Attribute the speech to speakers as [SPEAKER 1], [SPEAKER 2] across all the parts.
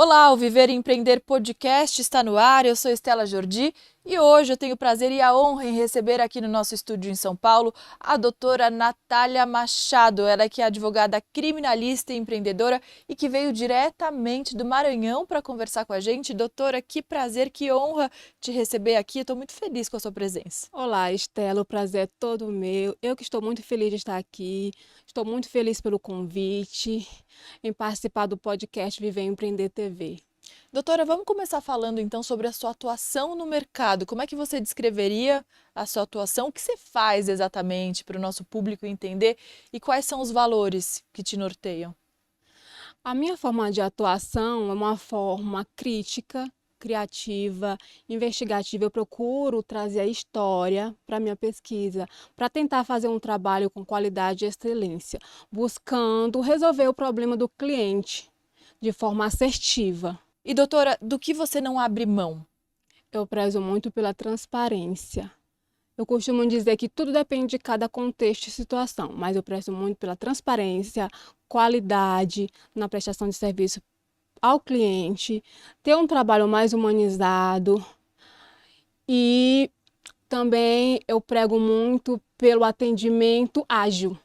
[SPEAKER 1] Olá, o Viver e Empreender Podcast está no ar, eu sou Estela Jordi e hoje eu tenho o prazer e a honra em receber aqui no nosso estúdio em São Paulo a doutora Natália Machado, ela que é advogada criminalista e empreendedora e que veio diretamente do Maranhão para conversar com a gente. Doutora, que prazer, que honra te receber aqui, estou muito feliz com a sua presença.
[SPEAKER 2] Olá, Estela, o prazer é todo meu. Eu que estou muito feliz de estar aqui, estou muito feliz pelo convite em participar do podcast Viver e Empreender TV.
[SPEAKER 1] Doutora, vamos começar falando então sobre a sua atuação no mercado. Como é que você descreveria a sua atuação? O que você faz exatamente para o nosso público entender e quais são os valores que te norteiam?
[SPEAKER 2] A minha forma de atuação é uma forma crítica, criativa, investigativa. Eu procuro trazer a história para a minha pesquisa, para tentar fazer um trabalho com qualidade e excelência, buscando resolver o problema do cliente de forma assertiva.
[SPEAKER 1] E doutora, do que você não abre mão?
[SPEAKER 2] Eu prezo muito pela transparência. Eu costumo dizer que tudo depende de cada contexto e situação, mas eu prezo muito pela transparência, qualidade na prestação de serviço ao cliente, ter um trabalho mais humanizado e também eu prego muito pelo atendimento ágil.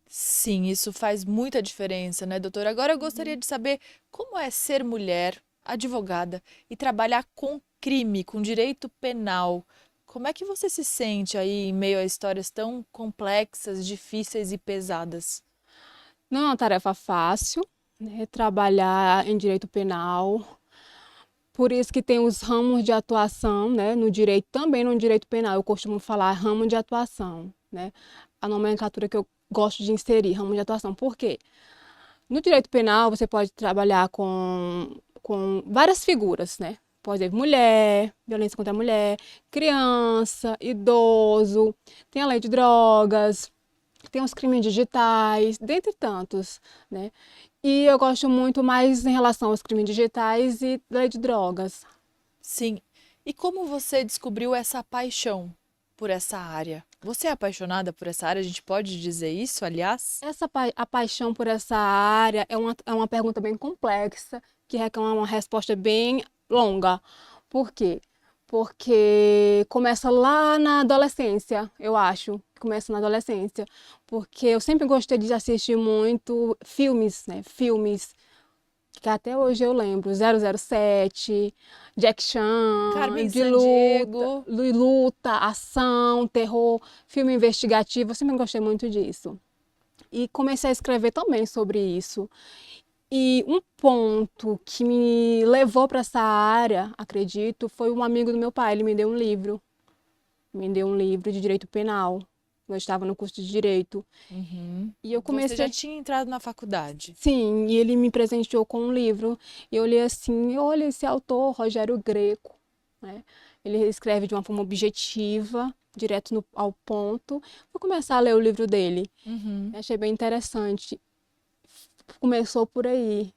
[SPEAKER 1] Sim, isso faz muita diferença, né, doutora? Agora eu gostaria de saber como é ser mulher, advogada e trabalhar com crime, com direito penal. Como é que você se sente aí em meio a histórias tão complexas, difíceis e pesadas?
[SPEAKER 2] Não é uma tarefa fácil, né, trabalhar em direito penal. Por isso que tem os ramos de atuação, né, no direito, também no direito penal. Eu costumo falar ramo de atuação, né? A nomenclatura que eu gosto de inserir, ramo de atuação. Por quê? No direito penal, você pode trabalhar com várias figuras, né? Pode ser mulher, violência contra a mulher, criança, idoso, tem a lei de drogas, tem os crimes digitais, dentre tantos, né? E eu gosto muito mais em relação aos crimes digitais e lei de drogas.
[SPEAKER 1] Sim. E como você descobriu essa paixão por essa área? Você é apaixonada por essa área? A gente pode dizer isso, aliás?
[SPEAKER 2] A paixão por essa área é uma pergunta bem complexa, que requer uma resposta bem longa. Por quê? Porque começa lá na adolescência, eu acho. Começa na adolescência. Porque eu sempre gostei de assistir muito filmes, né? Filmes que até hoje eu lembro. 007, Jack Chan,
[SPEAKER 1] Carmen Sandiego.
[SPEAKER 2] de luta, ação, terror, filme investigativo. Eu sempre gostei muito disso. E comecei a escrever também sobre isso. E um ponto que me levou para essa área, acredito, foi um amigo do meu pai. Ele me deu um livro. Me deu um livro de direito penal. Eu estava no curso de direito.
[SPEAKER 1] Uhum.
[SPEAKER 2] E eu
[SPEAKER 1] Você já
[SPEAKER 2] comecei.
[SPEAKER 1] tinha entrado na faculdade.
[SPEAKER 2] Sim, e ele me presenteou com um livro. E eu li assim: olha esse autor, Rogério Greco, né? Ele escreve de uma forma objetiva, direto ao ponto. Vou começar a ler o livro dele.
[SPEAKER 1] Uhum.
[SPEAKER 2] Achei bem interessante. Começou por aí.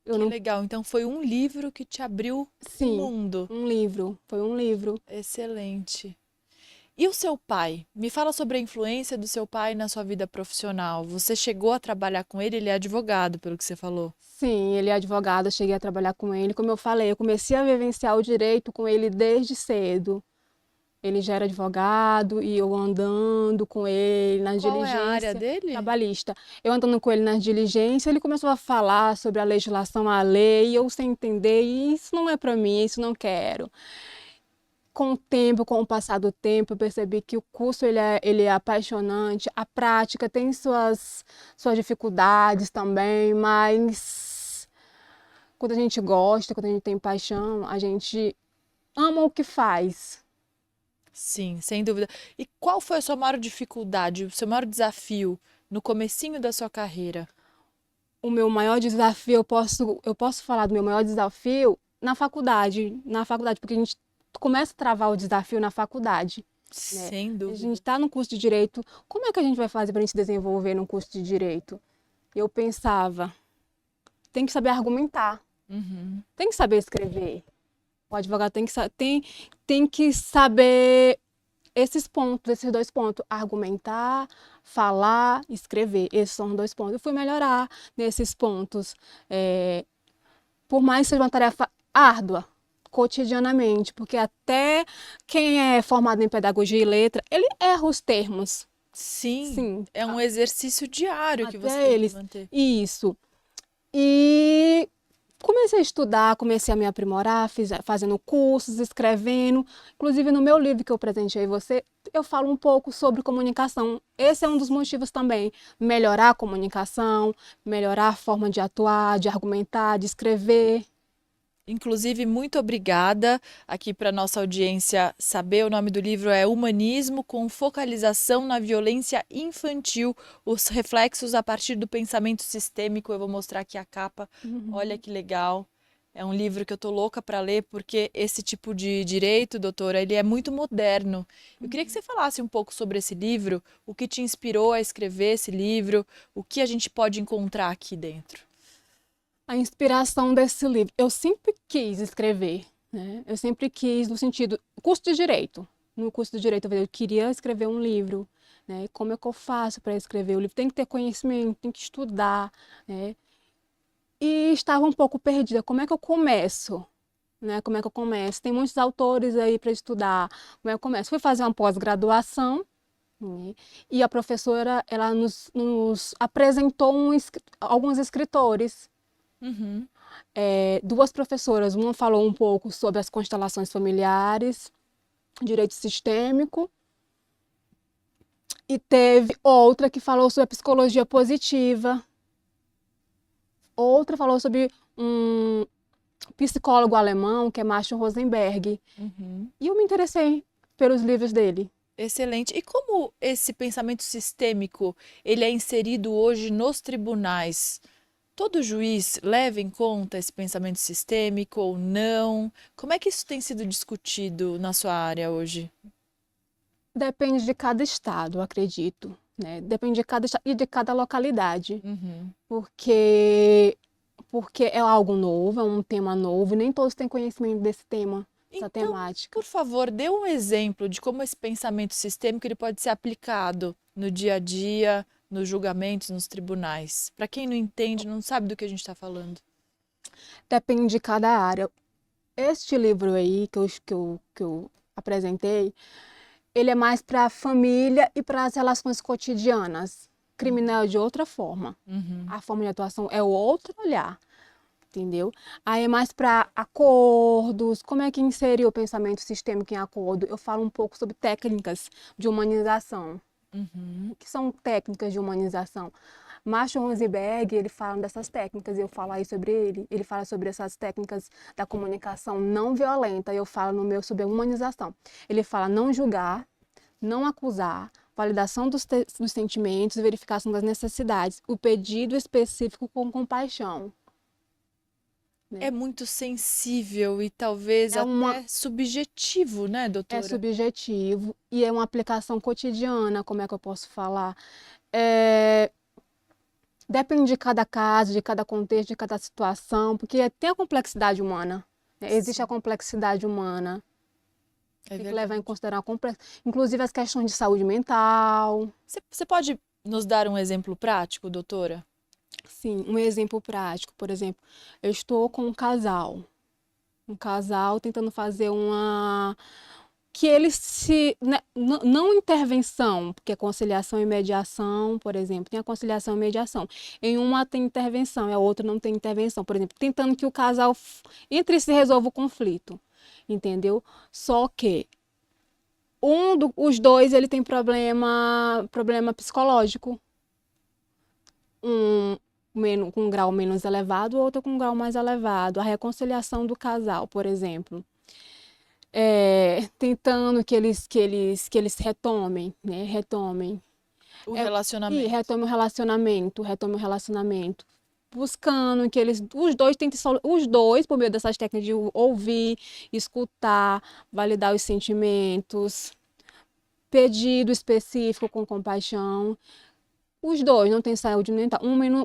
[SPEAKER 2] Eu
[SPEAKER 1] Que
[SPEAKER 2] não.
[SPEAKER 1] legal. Então foi um livro que te abriu um
[SPEAKER 2] Sim,
[SPEAKER 1] mundo.
[SPEAKER 2] um livro. Foi um livro.
[SPEAKER 1] Excelente. E o seu pai? Me fala sobre a influência do seu pai na sua vida profissional. Você chegou a trabalhar com ele? Ele é advogado, pelo que você falou.
[SPEAKER 2] Sim, ele é advogado, eu cheguei a trabalhar com ele. Como eu falei, eu comecei a vivenciar o direito com ele desde cedo. Ele já era advogado e eu andando com ele nas
[SPEAKER 1] Qual é a área
[SPEAKER 2] diligências
[SPEAKER 1] dele?
[SPEAKER 2] trabalhista. Eu andando com ele nas diligências, ele começou a falar sobre a legislação, a lei, e eu sem entender, e isso não é para mim, isso não quero. Com o tempo, com o passar do tempo, eu percebi que o curso ele é apaixonante, a prática tem suas dificuldades também, mas quando a gente gosta, quando a gente tem paixão, a gente ama o que faz.
[SPEAKER 1] Sim, sem dúvida. E qual foi a sua maior dificuldade, o seu maior desafio no comecinho da sua carreira?
[SPEAKER 2] O meu maior desafio, eu posso falar do meu maior desafio na faculdade, porque a gente começa a travar o desafio na faculdade, né?
[SPEAKER 1] Sem
[SPEAKER 2] A gente
[SPEAKER 1] dúvida.
[SPEAKER 2] está no curso de direito, como é que a gente vai fazer para a gente se desenvolver no curso de direito? Eu pensava, tem que saber argumentar,
[SPEAKER 1] Uhum.
[SPEAKER 2] tem que saber escrever. O advogado tem que saber esses pontos, esses dois pontos, argumentar, falar, escrever. Esses são os dois pontos. Eu fui melhorar nesses pontos. por mais que seja uma tarefa árdua, cotidianamente, porque até quem é formado em pedagogia e letra, ele erra os termos.
[SPEAKER 1] Sim,
[SPEAKER 2] Sim,
[SPEAKER 1] é um exercício diário que você
[SPEAKER 2] até
[SPEAKER 1] tem que
[SPEAKER 2] eles.
[SPEAKER 1] manter.
[SPEAKER 2] Isso. E comecei a estudar, comecei a me aprimorar, fazendo cursos, escrevendo. Inclusive, no meu livro que eu presenteei você, eu falo um pouco sobre comunicação. Esse é um dos motivos também. Melhorar a comunicação, melhorar a forma de atuar, de argumentar, de escrever.
[SPEAKER 1] Inclusive, muito obrigada aqui para nossa audiência saber. O nome do livro é Humanismo com focalização na violência infantil, os reflexos a partir do pensamento sistêmico. Eu vou mostrar aqui a capa. Olha
[SPEAKER 2] Uhum.
[SPEAKER 1] que legal. É um livro que eu tô louca para ler porque esse tipo de direito, doutora, ele é muito moderno. Eu queria que você falasse um pouco sobre esse livro, o que te inspirou a escrever esse livro, o que a gente pode encontrar aqui dentro.
[SPEAKER 2] A inspiração desse livro. Eu sempre quis escrever, né? Eu sempre quis, no sentido, curso de direito. No curso de direito, eu queria escrever um livro, né? Como é que eu faço para escrever o livro? Tem que ter conhecimento, tem que estudar, né? E estava um pouco perdida. Como é que eu começo? Né? Como é que eu começo? Tem muitos autores aí para estudar. Como é que eu começo? Fui fazer uma pós-graduação, né? E a professora, ela nos apresentou alguns escritores.
[SPEAKER 1] Uhum.
[SPEAKER 2] Duas professoras, uma falou um pouco sobre as constelações familiares, direito sistêmico, e teve outra que falou sobre a psicologia positiva, outra falou sobre um psicólogo alemão, que é Marshall Rosenberg,
[SPEAKER 1] Uhum.
[SPEAKER 2] e eu me interessei pelos livros dele.
[SPEAKER 1] Excelente. E como esse pensamento sistêmico, ele é inserido hoje nos tribunais? Todo juiz leva em conta esse pensamento sistêmico ou não? Como é que isso tem sido discutido na sua área hoje?
[SPEAKER 2] Depende de cada estado, acredito, né? Depende de cada estado e de cada localidade,
[SPEAKER 1] Uhum.
[SPEAKER 2] porque é algo novo, é um tema novo, e nem todos têm conhecimento desse tema, dessa
[SPEAKER 1] Então,
[SPEAKER 2] temática.
[SPEAKER 1] por favor, dê um exemplo de como esse pensamento sistêmico ele pode ser aplicado no dia a dia, nos julgamentos, nos tribunais. Para quem não entende, não sabe do que a gente está falando.
[SPEAKER 2] Depende de cada área. Este livro aí que eu apresentei, ele é mais para a família e para as relações cotidianas. Criminal é de outra forma.
[SPEAKER 1] Uhum.
[SPEAKER 2] A forma de atuação é outro olhar, entendeu? Aí é mais para acordos, como é que inserir o pensamento sistêmico em acordo. Eu falo um pouco sobre técnicas de humanização.
[SPEAKER 1] Uhum.
[SPEAKER 2] O que são técnicas de humanização? Marshall Rosenberg, ele fala dessas técnicas, eu falo aí sobre ele. Ele fala sobre essas técnicas da comunicação não violenta, eu falo no meu sobre a humanização. Ele fala não julgar, não acusar, validação dos sentimentos, verificação das necessidades, o pedido específico com compaixão.
[SPEAKER 1] É
[SPEAKER 2] Né?
[SPEAKER 1] muito sensível e talvez
[SPEAKER 2] É uma
[SPEAKER 1] até subjetivo, né,
[SPEAKER 2] É
[SPEAKER 1] doutora?
[SPEAKER 2] subjetivo e é uma aplicação cotidiana, como é que eu posso falar? É, depende de cada caso, de cada contexto, de cada situação, porque tem a complexidade humana. Né? Existe a
[SPEAKER 1] Sim,
[SPEAKER 2] complexidade humana.
[SPEAKER 1] é
[SPEAKER 2] Tem que levar em
[SPEAKER 1] verdade.
[SPEAKER 2] consideração inclusive as questões de saúde mental.
[SPEAKER 1] Você pode nos dar um exemplo prático, doutora?
[SPEAKER 2] Sim, um exemplo prático, por exemplo, eu estou com um casal tentando fazer uma que eles se né, não intervenção, porque é conciliação e mediação, por exemplo, tem a conciliação e mediação. Em uma tem intervenção e a outra não tem intervenção, por exemplo, tentando que o casal entre si resolva o conflito, entendeu? Só que os dois ele tem problema psicológico, um com um grau menos elevado, o outro com um grau mais elevado. A reconciliação do casal, por exemplo, tentando que eles retomem, né? Retomem.
[SPEAKER 1] O
[SPEAKER 2] E
[SPEAKER 1] relacionamento.
[SPEAKER 2] retome o relacionamento. Buscando que os dois tentem, os dois, por meio dessas técnicas de ouvir, escutar, validar os sentimentos, pedido específico com compaixão. Os dois não têm saúde mental,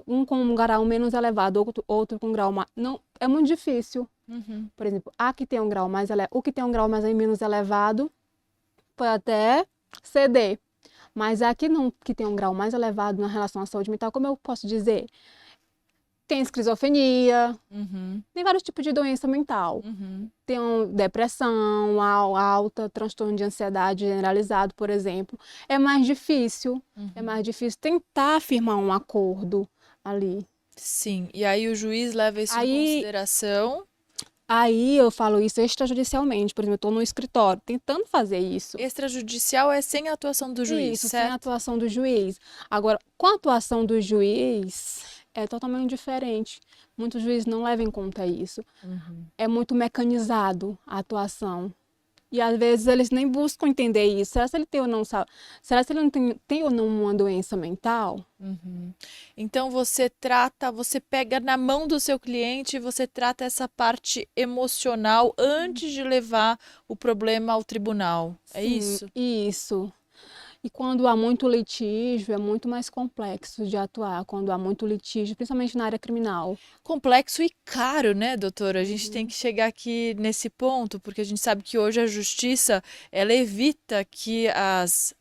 [SPEAKER 2] um com um grau menos elevado, outro com um grau mais. Não, é muito difícil.
[SPEAKER 1] Uhum.
[SPEAKER 2] Por exemplo, que tem um grau mais o que tem um grau mais menos elevado pode até ceder. Mas a que não que tem um grau mais elevado na relação à saúde mental, como eu posso dizer? tem esquizofrenia,
[SPEAKER 1] Uhum.
[SPEAKER 2] tem vários tipos de doença mental.
[SPEAKER 1] Uhum.
[SPEAKER 2] Tem depressão alta, transtorno de ansiedade generalizado, por exemplo. É mais difícil, é mais difícil tentar firmar um acordo ali.
[SPEAKER 1] Sim, e aí o juiz leva isso em
[SPEAKER 2] Aí,
[SPEAKER 1] consideração.
[SPEAKER 2] aí eu falo isso extrajudicialmente, por exemplo, eu estou no escritório tentando fazer isso.
[SPEAKER 1] Extrajudicial é sem a atuação do juiz,
[SPEAKER 2] Isso, sem a
[SPEAKER 1] certo?
[SPEAKER 2] atuação do juiz. Agora, com a atuação do juiz, é totalmente diferente. Muitos juízes não levam em conta isso.
[SPEAKER 1] Uhum.
[SPEAKER 2] É muito mecanizado a atuação. E às vezes eles nem buscam entender isso. Será que ele tem ou não, será que ele não tem ou não uma doença mental?
[SPEAKER 1] Uhum. Então você pega na mão do seu cliente e você trata essa parte emocional antes de levar o problema ao tribunal. É
[SPEAKER 2] Sim,
[SPEAKER 1] isso?
[SPEAKER 2] isso. E quando há muito litígio, é muito mais complexo de atuar, quando há muito litígio, principalmente na área criminal.
[SPEAKER 1] Complexo e caro, né, doutora? A gente tem que chegar aqui nesse ponto, porque a gente sabe que hoje a justiça, ela evita que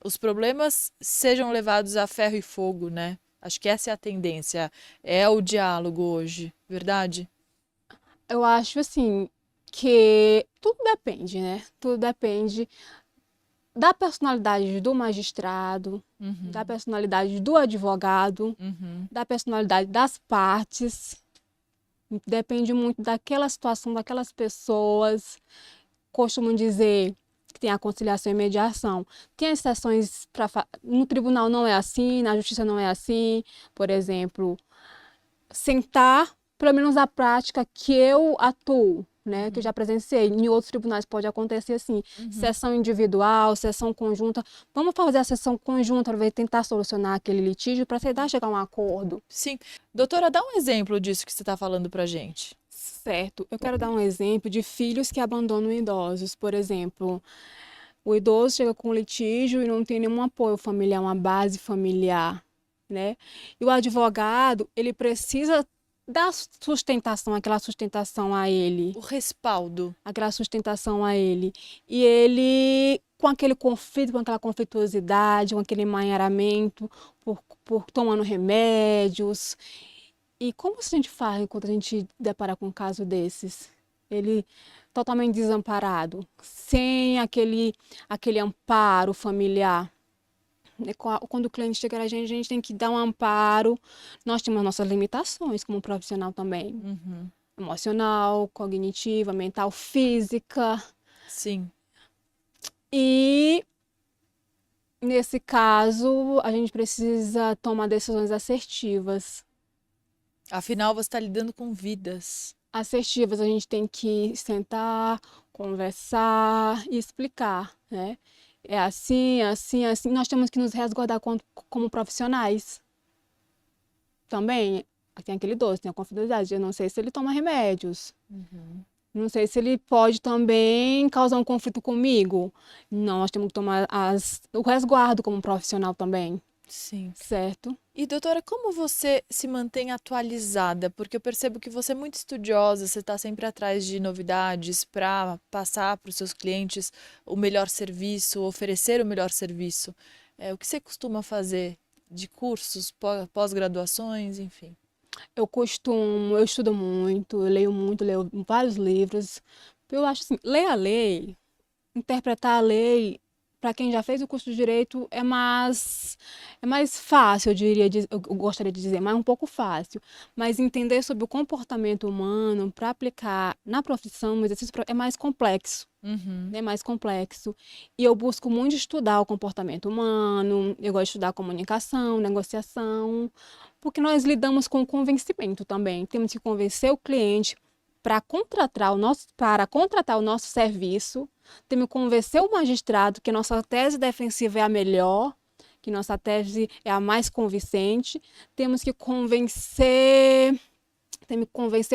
[SPEAKER 1] os problemas sejam levados a ferro e fogo, né? Acho que essa é a tendência, é o diálogo hoje, verdade?
[SPEAKER 2] Eu acho assim que tudo depende, né? Tudo depende da personalidade do magistrado, da
[SPEAKER 1] Uhum,
[SPEAKER 2] personalidade do advogado,
[SPEAKER 1] uhum.
[SPEAKER 2] da personalidade das partes. Depende muito daquela situação, daquelas pessoas. Costumam dizer que tem a conciliação e mediação. Tem exceções para. No tribunal não é assim, na justiça não é assim. Por exemplo, sentar, pelo menos a prática que eu atuo, né, que eu já presenciei. Em outros tribunais pode acontecer assim, sessão individual, sessão conjunta. Vamos fazer a sessão conjunta para tentar solucionar aquele litígio para tentar chegar a um acordo.
[SPEAKER 1] Sim. Doutora, dá um exemplo disso que você está falando pra gente.
[SPEAKER 2] Certo, eu quero dar um exemplo de filhos que abandonam idosos. Por exemplo, o idoso chega com litígio e não tem nenhum apoio familiar, uma base familiar, né? E o advogado, ele precisa dar sustentação, aquela sustentação a ele,
[SPEAKER 1] O respaldo.
[SPEAKER 2] aquela sustentação a ele. E ele, com aquele conflito, com aquela conflituosidade, com aquele emaranhamento, por tomando remédios. E como a gente faz quando a gente depara com um caso desses? Ele totalmente desamparado, sem aquele amparo familiar. Quando o cliente chega a gente tem que dar um amparo. Nós temos nossas limitações como profissional também.
[SPEAKER 1] Uhum.
[SPEAKER 2] Emocional, cognitiva, mental, física.
[SPEAKER 1] Sim.
[SPEAKER 2] E nesse caso, a gente precisa tomar decisões assertivas.
[SPEAKER 1] Afinal, você está lidando com vidas.
[SPEAKER 2] Assertivas, a gente tem que sentar, conversar e explicar, né? É assim, assim, assim. Nós temos que nos resguardar como profissionais. Também tem aquele idoso, tem a confidencialidade. Eu não sei se ele toma remédios. Não sei se ele pode também causar um conflito comigo. Não, nós temos que tomar o resguardo como profissional também,
[SPEAKER 1] Sim.
[SPEAKER 2] certo?
[SPEAKER 1] E doutora, como você se mantém atualizada? Porque eu percebo que você é muito estudiosa, você está sempre atrás de novidades para passar para os seus clientes o melhor serviço, oferecer o melhor serviço. O que você costuma fazer de cursos, pós-graduações, enfim?
[SPEAKER 2] Eu estudo muito, leio vários livros. Eu acho assim, ler a lei, interpretar a lei, para quem já fez o curso de direito, é mais fácil, eu gostaria de dizer, mas um pouco fácil. Mas entender sobre o comportamento humano para aplicar na profissão, no exercício, é mais complexo.
[SPEAKER 1] Uhum.
[SPEAKER 2] É mais complexo. E eu busco muito estudar o comportamento humano, eu gosto de estudar comunicação, negociação, porque nós lidamos com convencimento também. Temos que convencer o cliente para contratar o nosso serviço, temos que convencer o magistrado que nossa tese defensiva é a melhor, que nossa tese é a mais convincente, temos que convencer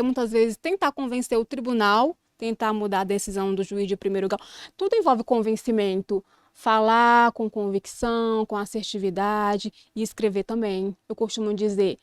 [SPEAKER 2] muitas vezes, tentar convencer o tribunal, tentar mudar a decisão do juiz de primeiro grau. Tudo envolve convencimento. Falar com convicção, com assertividade e escrever também. Eu costumo dizer,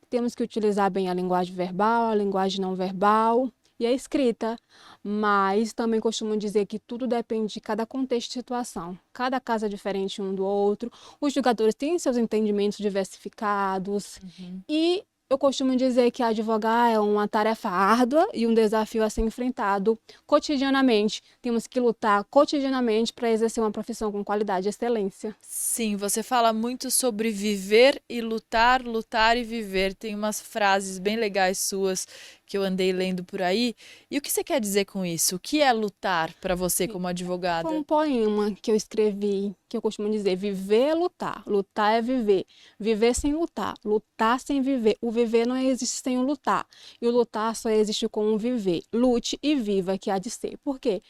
[SPEAKER 2] temos que utilizar bem a linguagem verbal, a linguagem não verbal e a escrita, mas também costumo dizer que tudo depende de cada contexto e situação. Cada caso é diferente um do outro, os jogadores têm seus entendimentos diversificados e Eu costumo dizer que advogar é uma tarefa árdua e um desafio a ser enfrentado cotidianamente. Temos que lutar cotidianamente para exercer uma profissão com qualidade e excelência.
[SPEAKER 1] Sim, você fala muito sobre viver e lutar, lutar e viver. Tem umas frases bem legais suas que eu andei lendo por aí. E o que você quer dizer com isso? O que é lutar para você como
[SPEAKER 2] Foi um
[SPEAKER 1] advogada?
[SPEAKER 2] poema que eu escrevi, que eu costumo dizer: viver é lutar, lutar é viver, viver sem lutar, lutar sem viver. O viver não existe sem o lutar, e o lutar só existe com o viver. Lute e viva, que há de ser. Por quê?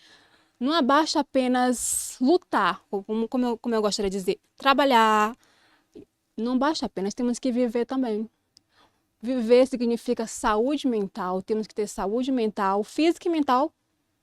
[SPEAKER 2] Não basta apenas lutar, como eu gostaria de dizer, trabalhar. Não basta apenas, temos que viver também. Viver significa saúde mental, temos que ter saúde mental, física e mental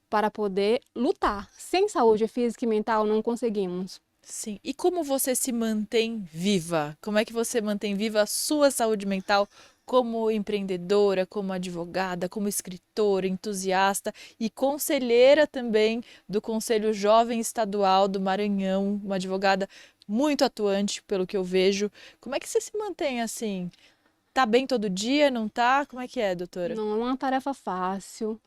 [SPEAKER 2] para poder lutar. Sem saúde física e mental não conseguimos.
[SPEAKER 1] Sim. E como você se mantém viva? Como é que você mantém viva a sua saúde mental como empreendedora, como advogada, como escritora, entusiasta e conselheira também do Conselho Jovem Estadual do Maranhão, uma advogada muito atuante, pelo que eu vejo. Como é que você se mantém assim? Tá bem todo dia, não tá? Como é que é, doutora?
[SPEAKER 2] Não é uma tarefa fácil.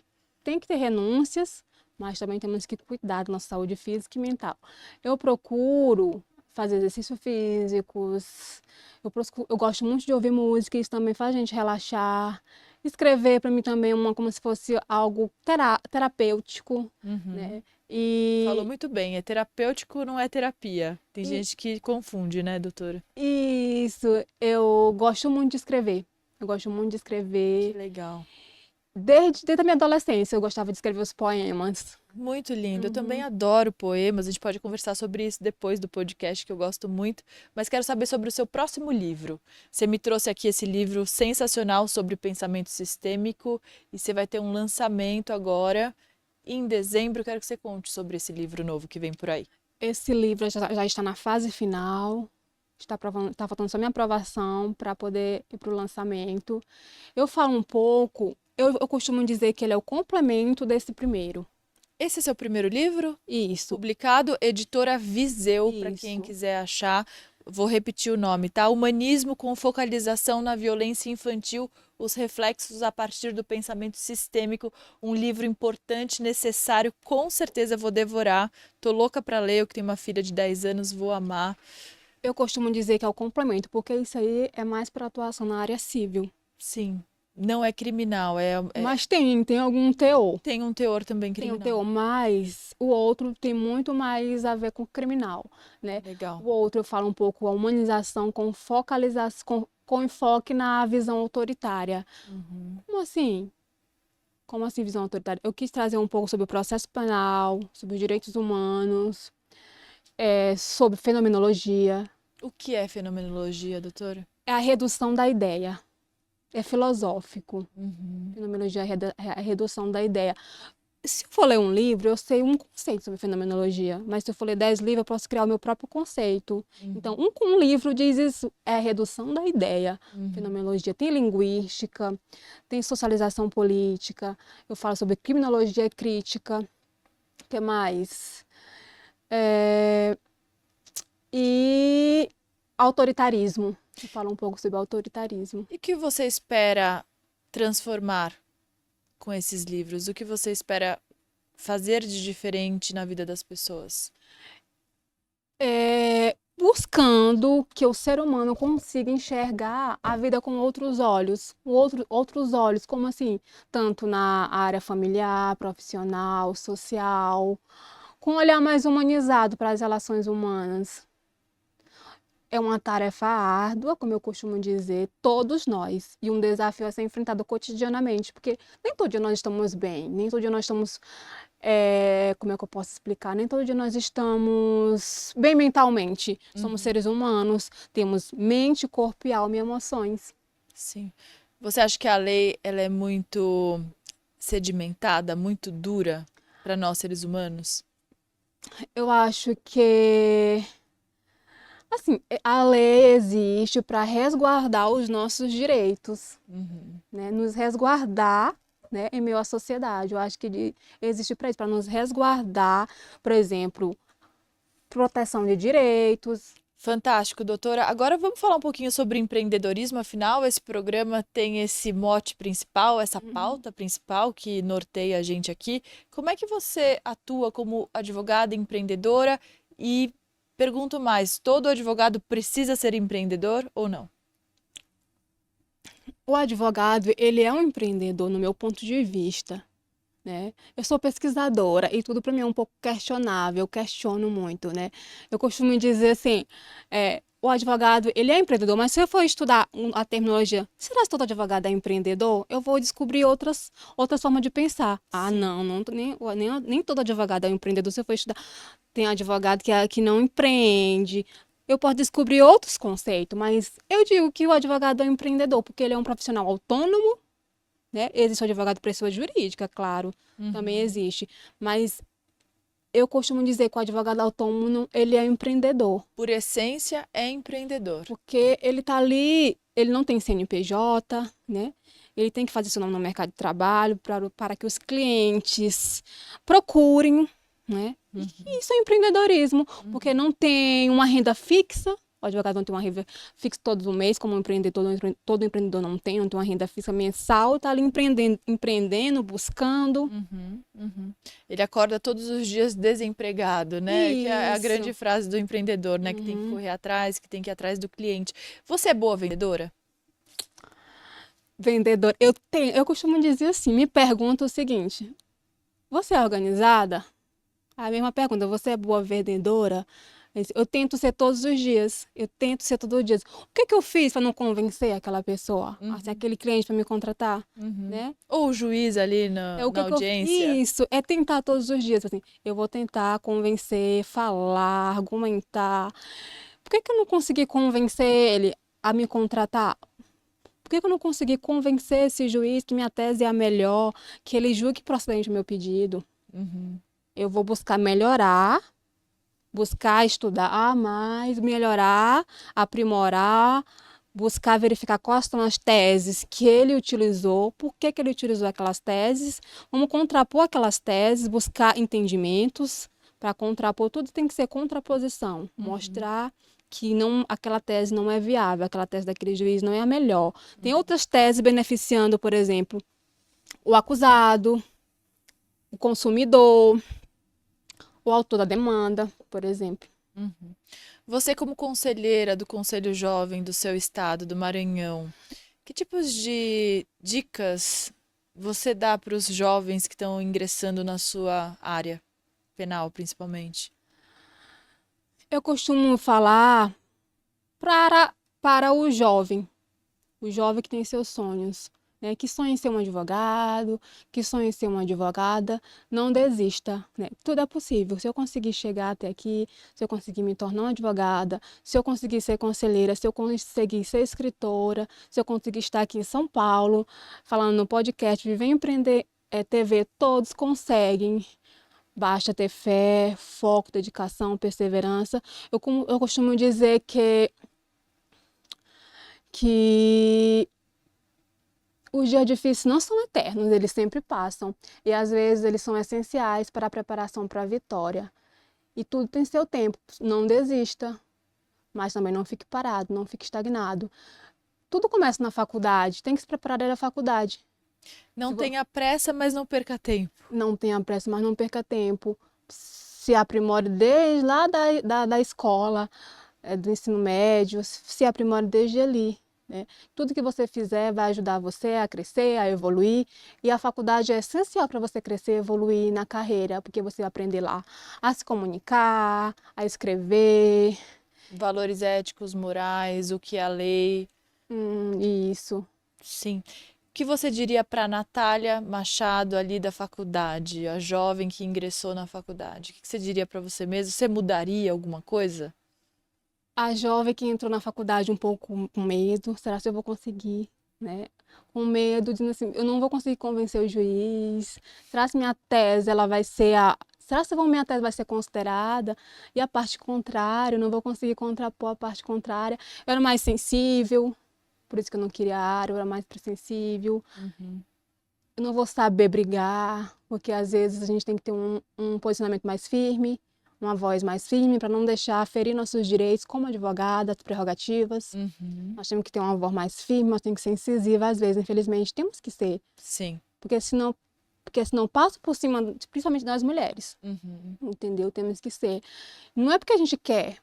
[SPEAKER 2] Tem que ter renúncias, mas também temos que cuidar da nossa saúde física e mental. Eu procuro fazer exercícios físicos, eu gosto muito de ouvir música, isso também faz a gente relaxar. Escrever para mim também é como se fosse algo terapêutico,
[SPEAKER 1] Uhum.
[SPEAKER 2] né?
[SPEAKER 1] Falou
[SPEAKER 2] E
[SPEAKER 1] muito bem, é terapêutico, não é terapia. Tem
[SPEAKER 2] e
[SPEAKER 1] gente que confunde, né, doutora?
[SPEAKER 2] isso, eu gosto muito de escrever. Eu gosto muito de
[SPEAKER 1] Que
[SPEAKER 2] escrever.
[SPEAKER 1] legal.
[SPEAKER 2] Desde a minha adolescência, eu gostava de escrever os poemas.
[SPEAKER 1] Muito lindo. Eu também
[SPEAKER 2] Uhum.
[SPEAKER 1] adoro poemas. A gente pode conversar sobre isso depois do podcast, que eu gosto muito. Mas quero saber sobre o seu próximo livro. Você me trouxe aqui esse livro sensacional sobre pensamento sistêmico e você vai ter um lançamento agora em dezembro. Quero que você conte sobre esse livro novo que vem por aí.
[SPEAKER 2] Esse livro já está na fase final, está faltando só minha aprovação para poder ir para o lançamento. Eu falo um pouco, eu costumo dizer que ele é o complemento desse primeiro.
[SPEAKER 1] Esse é seu primeiro livro?
[SPEAKER 2] Isso,
[SPEAKER 1] Publicado, editora Viseu, para quem
[SPEAKER 2] isso.
[SPEAKER 1] quiser achar. Vou repetir o nome, tá? Humanismo com focalização na violência infantil, os reflexos a partir do pensamento sistêmico. Um livro importante, necessário, com certeza vou devorar. Tô louca para ler, eu que tenho uma filha de 10 anos, vou amar.
[SPEAKER 2] Eu costumo dizer que é o complemento, porque isso aí é mais para atuação na área civil.
[SPEAKER 1] Sim, não é criminal,
[SPEAKER 2] Mas tem algum teor.
[SPEAKER 1] tem um teor também
[SPEAKER 2] Tem o
[SPEAKER 1] criminal.
[SPEAKER 2] teor, mas o outro tem muito mais a ver com criminal, né?
[SPEAKER 1] Legal.
[SPEAKER 2] O outro eu falo um pouco a humanização com focalização, com enfoque na visão autoritária.
[SPEAKER 1] Uhum.
[SPEAKER 2] Como assim? Como assim visão autoritária? Eu quis trazer um pouco sobre o processo penal, sobre os direitos humanos, sobre fenomenologia.
[SPEAKER 1] O que é fenomenologia, doutora?
[SPEAKER 2] É a redução da ideia. É filosófico.
[SPEAKER 1] Uhum.
[SPEAKER 2] Fenomenologia é a redução da ideia. Se eu for ler um livro, eu sei um conceito sobre fenomenologia, mas se eu for ler 10 livros, eu posso criar o meu próprio conceito. Então,
[SPEAKER 1] Uhum.
[SPEAKER 2] um livro diz isso, é a redução da ideia.
[SPEAKER 1] Uhum.
[SPEAKER 2] Fenomenologia tem linguística, tem socialização política, eu falo sobre criminologia crítica, o que mais? É, E autoritarismo, eu falo um pouco sobre autoritarismo.
[SPEAKER 1] E o que você espera transformar com esses livros? O que você espera fazer de diferente na vida das pessoas?
[SPEAKER 2] Buscando que o ser humano consiga enxergar a vida com outros olhos. Outros olhos, como assim? Tanto na área familiar, profissional, social, com um olhar mais humanizado para as relações humanas. É uma tarefa árdua, como eu costumo dizer, todos nós, e um desafio a ser enfrentado cotidianamente, porque nem todo dia nós estamos bem, nem todo dia nós estamos, como é que eu posso explicar? Nem todo dia nós estamos bem mentalmente. Somos
[SPEAKER 1] Uhum.
[SPEAKER 2] seres humanos, temos mente, corpo e alma e emoções.
[SPEAKER 1] Sim. Você acha que a lei ela é muito sedimentada, muito dura para nós seres humanos?
[SPEAKER 2] Eu acho que, assim, a lei existe para resguardar os nossos direitos,
[SPEAKER 1] Uhum.
[SPEAKER 2] né? Nos resguardar, né, em meio à sociedade. Eu acho que existe para isso, para nos resguardar, por exemplo, proteção de direitos.
[SPEAKER 1] Fantástico, doutora. Agora vamos falar um pouquinho sobre empreendedorismo. Afinal, esse programa tem esse mote principal, essa
[SPEAKER 2] Uhum.
[SPEAKER 1] pauta principal que norteia a gente aqui. Como é que você atua como advogada empreendedora? E pergunto mais, todo advogado precisa ser empreendedor ou não?
[SPEAKER 2] O advogado, ele é um empreendedor no meu ponto de vista, né? Eu sou pesquisadora e tudo para mim é um pouco questionável, eu questiono muito, né? Eu costumo dizer assim, o advogado, ele é empreendedor, mas se eu for estudar a terminologia, será que todo advogado é empreendedor? Eu vou descobrir outras formas de pensar. Ah,
[SPEAKER 1] Sim.
[SPEAKER 2] não, nem todo advogado é um empreendedor. Se eu for estudar, tem advogado que não empreende. Eu posso descobrir outros conceitos, mas eu digo que o advogado é um empreendedor, porque ele é um profissional autônomo, né? Existe o advogado pessoa jurídica, claro, também
[SPEAKER 1] Uhum.
[SPEAKER 2] existe. Mas eu costumo dizer que o advogado autônomo, ele é empreendedor,
[SPEAKER 1] Por essência, é empreendedor.
[SPEAKER 2] porque ele está ali, ele não tem CNPJ, né? Ele tem que fazer seu nome no mercado de trabalho para que os clientes procurem, né?
[SPEAKER 1] Uhum.
[SPEAKER 2] E isso é empreendedorismo, porque
[SPEAKER 1] Uhum.
[SPEAKER 2] não tem uma renda fixa. O advogado não tem uma renda fixa todo mês, como o empreendedor, todo empreendedor não tem uma renda fixa mensal, está ali empreendendo, buscando.
[SPEAKER 1] Uhum, uhum. Ele acorda todos os dias desempregado, né? Que é a grande
[SPEAKER 2] Isso.
[SPEAKER 1] frase do empreendedor, né? Que tem que
[SPEAKER 2] Uhum.
[SPEAKER 1] correr atrás, que tem que ir atrás do cliente. Você é boa vendedora?
[SPEAKER 2] Vendedor. Eu costumo dizer assim, me pergunta o seguinte: você é organizada? A mesma pergunta, você é boa vendedora? Eu tento ser todos os dias. Eu tento ser todos os dias. O que que eu fiz para não convencer aquela pessoa, assim,
[SPEAKER 1] Uhum,
[SPEAKER 2] aquele cliente para me contratar,
[SPEAKER 1] uhum.
[SPEAKER 2] né?
[SPEAKER 1] Ou o juiz ali
[SPEAKER 2] É o
[SPEAKER 1] na
[SPEAKER 2] que que eu
[SPEAKER 1] audiência?
[SPEAKER 2] isso é tentar todos os dias, assim. Eu vou tentar convencer, falar, argumentar. Por que que eu não consegui convencer ele a me contratar? Por que que eu não consegui convencer esse juiz que minha tese é a melhor, que ele julgue procedente o meu pedido?
[SPEAKER 1] Uhum,
[SPEAKER 2] Eu vou buscar melhorar, buscar estudar mais, melhorar, aprimorar, buscar verificar quais são as teses que ele utilizou, por que que ele utilizou aquelas teses, vamos contrapor aquelas teses, buscar entendimentos para contrapor, tudo tem que ser contraposição,
[SPEAKER 1] uhum,
[SPEAKER 2] mostrar que não, aquela tese não é viável, aquela tese daquele juiz não é a melhor. Tem
[SPEAKER 1] uhum,
[SPEAKER 2] outras teses beneficiando, por exemplo, o acusado, o consumidor, o autor da demanda, por exemplo.
[SPEAKER 1] uhum. Você, como conselheira do Conselho Jovem do seu estado, do Maranhão, que tipos de dicas você dá para os jovens que estão ingressando na sua área penal, principalmente?
[SPEAKER 2] Eu costumo falar para, para o jovem que tem seus sonhos, né? Que sonha em ser um advogado, que sonha em ser uma advogada, não desista, né? Tudo é possível. Se eu conseguir chegar até aqui, se eu conseguir me tornar uma advogada, se eu conseguir ser conselheira, se eu conseguir ser escritora, se eu conseguir estar aqui em São Paulo, falando no podcast Viver Empreender TV, todos conseguem. Basta ter fé, foco, dedicação, perseverança. Eu costumo dizer que os dias difíceis não são eternos, eles sempre passam. E às vezes eles são essenciais para a preparação para a vitória. E tudo tem seu tempo. Não desista, mas também não fique parado, não fique estagnado. Tudo começa na faculdade, tem que se preparar desde a faculdade.
[SPEAKER 1] Não
[SPEAKER 2] Se vo-
[SPEAKER 1] tenha pressa, mas não perca tempo.
[SPEAKER 2] Não tenha pressa, mas não perca tempo. Se aprimore desde lá da escola, do ensino médio, se aprimore desde ali. Né? Tudo que você fizer vai ajudar você a crescer, a evoluir. E a faculdade é essencial para você crescer e evoluir na carreira, porque você vai aprender lá a se comunicar, a escrever.
[SPEAKER 1] Valores éticos, morais, o que é a lei.
[SPEAKER 2] Isso.
[SPEAKER 1] Sim. O que você diria para Natália Machado ali da faculdade, a jovem que ingressou na faculdade? O que você diria para você mesmo? Você mudaria alguma coisa?
[SPEAKER 2] A jovem que entrou na faculdade um pouco com medo, será que eu vou conseguir, né? Com medo, dizendo assim, eu não vou conseguir convencer o juiz. Será que minha tese ela vai ser a Será que minha tese vai ser considerada? E a parte contrária, eu não vou conseguir contrapor a parte contrária. Eu era mais sensível, por isso que eu não queria a área, eu era mais sensível.
[SPEAKER 1] Uhum.
[SPEAKER 2] Eu não vou saber brigar, porque às vezes a gente tem que ter um posicionamento mais firme, uma voz mais firme para não deixar ferir nossos direitos como advogada, as prerrogativas. Nós temos que ter uma voz mais firme, nós temos que ser incisiva às vezes, infelizmente, temos que ser.
[SPEAKER 1] Sim.
[SPEAKER 2] Porque senão passa por cima, principalmente das mulheres. Entendeu? Temos que ser. Não é porque a gente quer,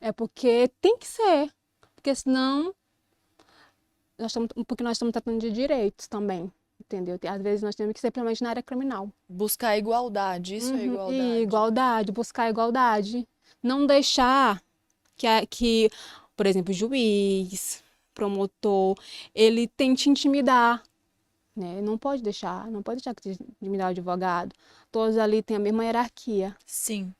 [SPEAKER 2] é porque tem que ser. Porque senão, porque nós estamos tratando de direitos também. Entendeu? Às vezes nós temos que ser, principalmente na área criminal.
[SPEAKER 1] Buscar a igualdade, isso é igualdade.
[SPEAKER 2] E igualdade, buscar a igualdade. Não deixar que, por exemplo, juiz, promotor, ele tente intimidar. Né? Não pode deixar que intimidar o advogado. Todos ali têm a mesma hierarquia.
[SPEAKER 1] Sim.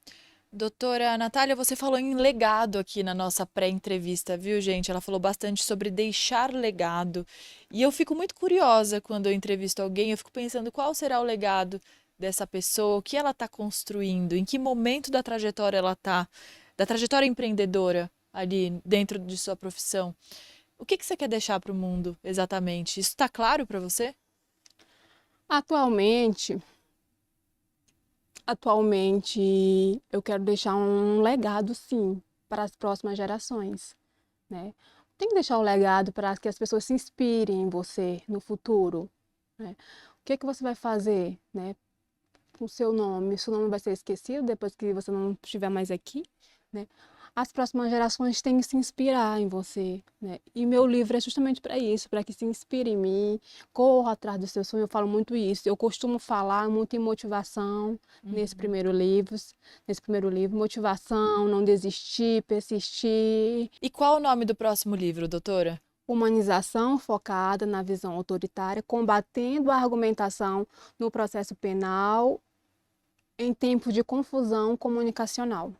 [SPEAKER 1] Doutora Natália, você falou em legado aqui na nossa pré-entrevista, viu, gente? Ela falou bastante sobre deixar legado. E eu fico muito curiosa quando eu entrevisto alguém, eu fico pensando qual será o legado dessa pessoa, o que ela está construindo, em que momento da trajetória ela está, da trajetória empreendedora ali dentro de sua profissão. O que você quer deixar para o mundo exatamente? Isso está claro para você?
[SPEAKER 2] Atualmente, eu quero deixar um legado, sim, para as próximas gerações, né? Tem que deixar um legado para que as pessoas se inspirem em você no futuro, né? O que você vai fazer, né, com o seu nome? Seu nome vai ser esquecido depois que você não estiver mais aqui, né? As próximas gerações têm que se inspirar em você, né? E meu livro é justamente para isso, para que se inspire em mim, corra atrás do seu sonho. Eu falo muito isso. Eu costumo falar muito em motivação nesse primeiro livro, motivação, não desistir, persistir.
[SPEAKER 1] E qual o nome do próximo livro, doutora?
[SPEAKER 2] Humanização focada na visão autoritária, combatendo a argumentação no processo penal em tempo de confusão comunicacional.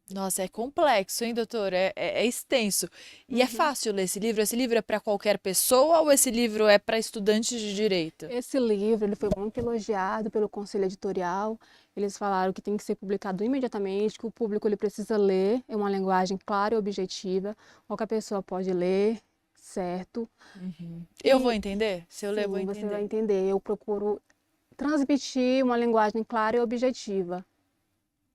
[SPEAKER 1] Nossa, é complexo, hein, doutor? É extenso. E é fácil ler esse livro? Esse livro é para qualquer pessoa ou esse livro é para estudantes de direito?
[SPEAKER 2] Esse livro ele foi muito elogiado pelo Conselho Editorial. Eles falaram que tem que ser publicado imediatamente, que o público ele precisa ler. É uma linguagem clara e objetiva. Qualquer pessoa pode ler, certo?
[SPEAKER 1] Eu vou entender? Se eu ler, eu vou
[SPEAKER 2] Sim,
[SPEAKER 1] entender.
[SPEAKER 2] você vai entender. Eu procuro transmitir uma linguagem clara e objetiva.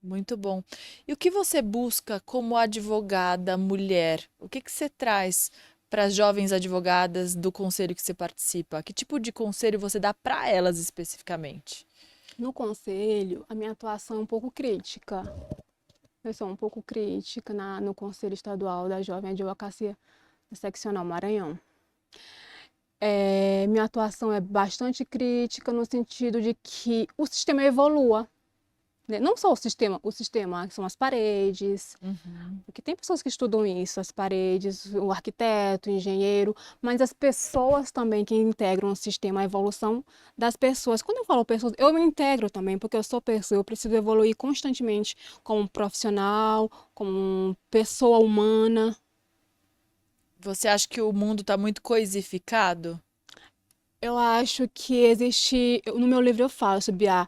[SPEAKER 1] Muito bom. E o que você busca como advogada mulher? O que você traz para as jovens advogadas do conselho que você participa? Que tipo de conselho você dá para elas especificamente?
[SPEAKER 2] No conselho, a minha atuação é um pouco crítica. Eu sou um pouco crítica no Conselho Estadual da Jovem Advocacia Seccional Maranhão. Minha atuação é bastante crítica no sentido de que o sistema evolua. Né? Não só o sistema que são as paredes, porque tem pessoas que estudam isso, as paredes, o arquiteto, o engenheiro, mas as pessoas também que integram o sistema, a evolução das pessoas. Quando eu falo pessoas, eu me integro também, porque eu sou pessoa, eu preciso evoluir constantemente como profissional, como pessoa humana.
[SPEAKER 1] Você acha que o mundo está muito coisificado?
[SPEAKER 2] Eu acho que existe, no meu livro eu falo sobre a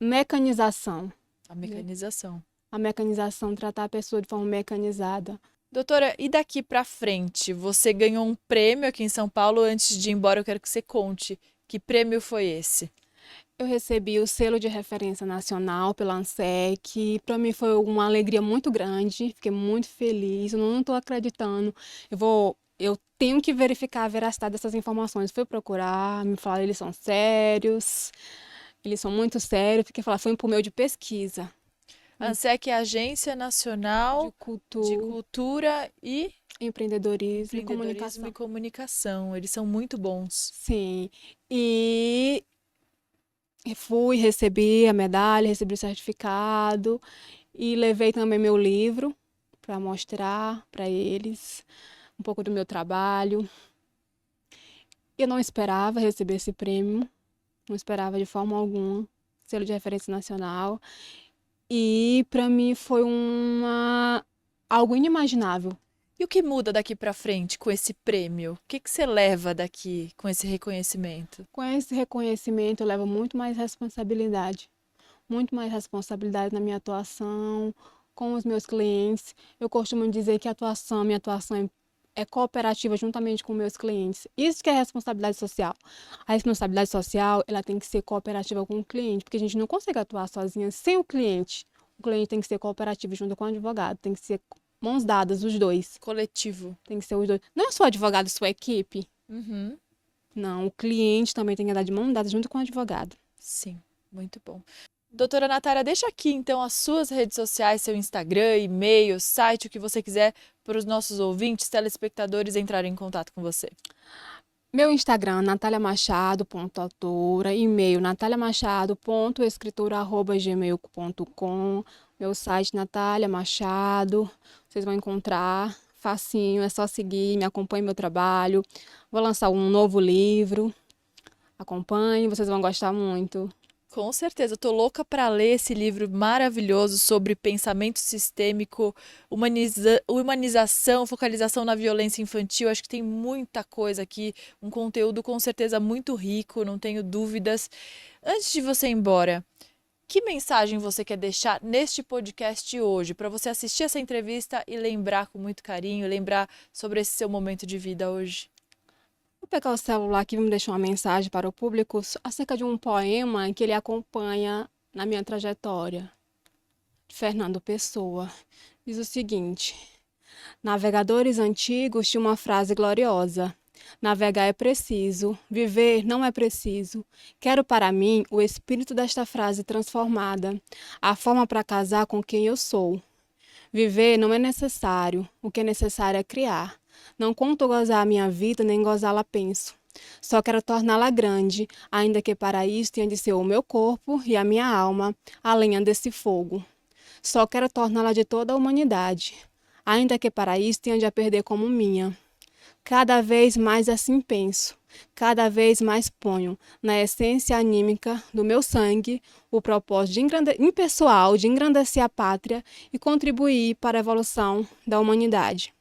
[SPEAKER 2] mecanização.
[SPEAKER 1] A mecanização.
[SPEAKER 2] A mecanização, tratar a pessoa de forma mecanizada.
[SPEAKER 1] Doutora, e daqui para frente? Você ganhou um prêmio aqui em São Paulo. Antes de ir embora, eu quero que você conte. Que prêmio foi esse?
[SPEAKER 2] Eu recebi o selo de referência nacional pela ANSEC. Para mim foi uma alegria muito grande. Fiquei muito feliz. Eu não estou acreditando. Eu tenho que verificar a veracidade dessas informações. Fui procurar, me falaram eles são sérios. Eles são muito sérios, porque foi por meio de pesquisa.
[SPEAKER 1] A ANSEC é a Agência Nacional de Cultura e
[SPEAKER 2] Empreendedorismo
[SPEAKER 1] e Comunicação. Eles são muito bons.
[SPEAKER 2] Sim. E recebi a medalha, recebi o certificado e levei também meu livro para mostrar para eles um pouco do meu trabalho. Eu não esperava receber esse prêmio. Não esperava de forma alguma, selo de referência nacional. E para mim foi algo inimaginável.
[SPEAKER 1] E o que muda daqui para frente com esse prêmio? O que você leva daqui com esse reconhecimento?
[SPEAKER 2] Com esse reconhecimento eu levo muito mais responsabilidade na minha atuação, com os meus clientes. Eu costumo dizer que minha atuação é cooperativa juntamente com meus clientes. Isso que é responsabilidade social. A responsabilidade social, ela tem que ser cooperativa com o cliente, porque a gente não consegue atuar sozinha sem o cliente. O cliente tem que ser cooperativo junto com o advogado, tem que ser mãos dadas, os dois.
[SPEAKER 1] Coletivo.
[SPEAKER 2] Tem que ser os dois. Não é só o advogado e sua equipe.
[SPEAKER 1] Uhum.
[SPEAKER 2] Não, o cliente também tem que andar de mão dada junto com o advogado.
[SPEAKER 1] Sim, muito bom. Doutora Natália, deixa aqui então as suas redes sociais, seu Instagram, e-mail, site, o que você quiser, para os nossos ouvintes, telespectadores entrarem em contato com você.
[SPEAKER 2] Meu Instagram, nataliamachado.autora, e-mail nataliamachado.escritora@gmail.com, meu site Natália Machado, vocês vão encontrar, facinho, é só seguir, me acompanhe meu trabalho, vou lançar um novo livro, acompanhe, vocês vão gostar muito.
[SPEAKER 1] Com certeza, eu tô louca para ler esse livro maravilhoso sobre pensamento sistêmico, humanização, focalização na violência infantil. Acho que tem muita coisa aqui, um conteúdo com certeza muito rico, não tenho dúvidas. Antes de você ir embora, que mensagem você quer deixar neste podcast hoje, para você assistir essa entrevista e lembrar com muito carinho, lembrar sobre esse seu momento de vida hoje?
[SPEAKER 2] Vou pegar o celular aqui e me deixar uma mensagem para o público acerca de um poema que ele acompanha na minha trajetória. Fernando Pessoa. Diz o seguinte: navegadores antigos tinham uma frase gloriosa: navegar é preciso, viver não é preciso. Quero para mim o espírito desta frase transformada, a forma para casar com quem eu sou. Viver não é necessário, o que é necessário é criar. Não conto gozar a minha vida, nem gozá-la penso. Só quero torná-la grande, ainda que para isso tenha de ser o meu corpo e a minha alma, a lenha desse fogo. Só quero torná-la de toda a humanidade, ainda que para isso tenha de a perder como minha. Cada vez mais assim penso, cada vez mais ponho na essência anímica do meu sangue o propósito impessoal de engrandecer a pátria e contribuir para a evolução da humanidade.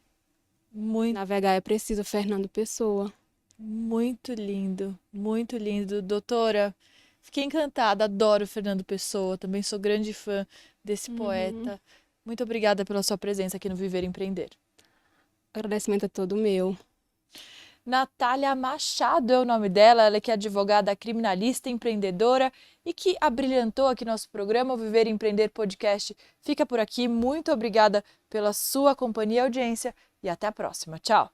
[SPEAKER 2] Navegar é preciso, Fernando Pessoa.
[SPEAKER 1] Muito lindo, muito lindo. Doutora, fiquei encantada, adoro Fernando Pessoa, também sou grande fã desse poeta. Muito obrigada pela sua presença aqui no Viver e Empreender.
[SPEAKER 2] Agradecimento é todo meu.
[SPEAKER 1] Natália Machado é o nome dela, ela que é advogada criminalista, empreendedora e que abrilhantou aqui nosso programa, o Viver e Empreender Podcast. Fica por aqui, muito obrigada pela sua companhia e audiência e até a próxima. Tchau!